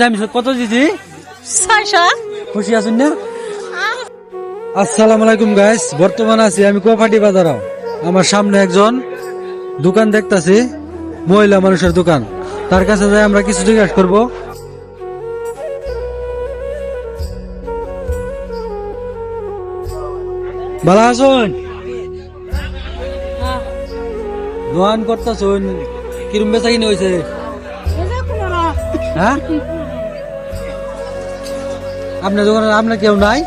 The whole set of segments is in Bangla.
আমি কত দিছি? 600 খুশি আছেন না? আসসালামু আলাইকুম গাইস, বর্তমানে আছি আমি কোপাটি বাজার। আমার সামনে একজন দোকান দেখতাছি, মহিলা মানুষের দোকান। তার কাছে যাই আমরা কিছু জিজ্ঞাসা করবো। ভালো আছেন? দোকান করতেছেন, কিরম বেচা কিনে হয়েছে? হ্যাঁ, আপনার দোকানে আপনার কেউ নাই?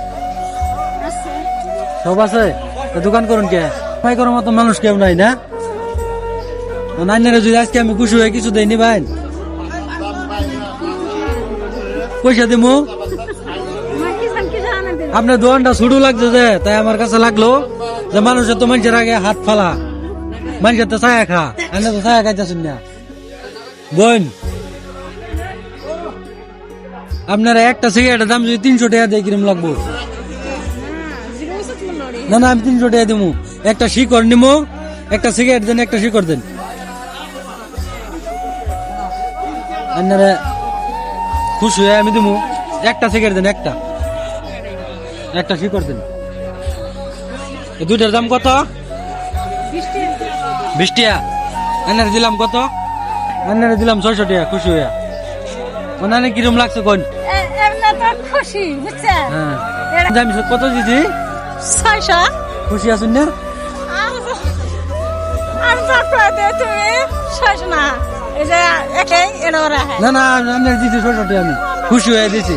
সব আছে, তা দোকান করুন কে? ভাই করার মতো মানুষ কেউ নাই না? নাইনারে যদি আজকে আমি খুশি হয়ে কিছু দেয়নি ভাই, পয়সা দিমু। আপনার দোকানটা ছোট লাগছে যে, তাই আমার কাছে লাগলো যে মানুষের তো মানুষের আগে হাত ফালা, মানুষের তো ছায়া খা, আমি তো ছায়া খাইতেছেন না। বোন, আপনারা একটা সিগারেটের দাম যদি 300 টাকা দেয় কিরম লাগবো? না না, আমি 300 টাকা দিবো। একটা শিকড় নিবো, একটা সিগারেট দেন, একটা শিকড় দেন। আপনারা খুশি হয়ে আমি দিবো। একটা সিগারেট দেন, একটা শিকড় দেন। এই দুইটার দাম কত? 20 টাকা। আপনারা দিলাম কত? আপনারা দিলাম 600 টাকা। খুশি হয়ে মানে কিরম লাগছে কোন? খুশি বুঝছেন? হ্যাঁ, আমি কত দিছি? 600 খুশি আছেন না? আমি তো তুমি 600 না, এই যে একে এর ওরা না না, আমি দিছি 600 টাকা, আমি খুশি হয়ে দিছি।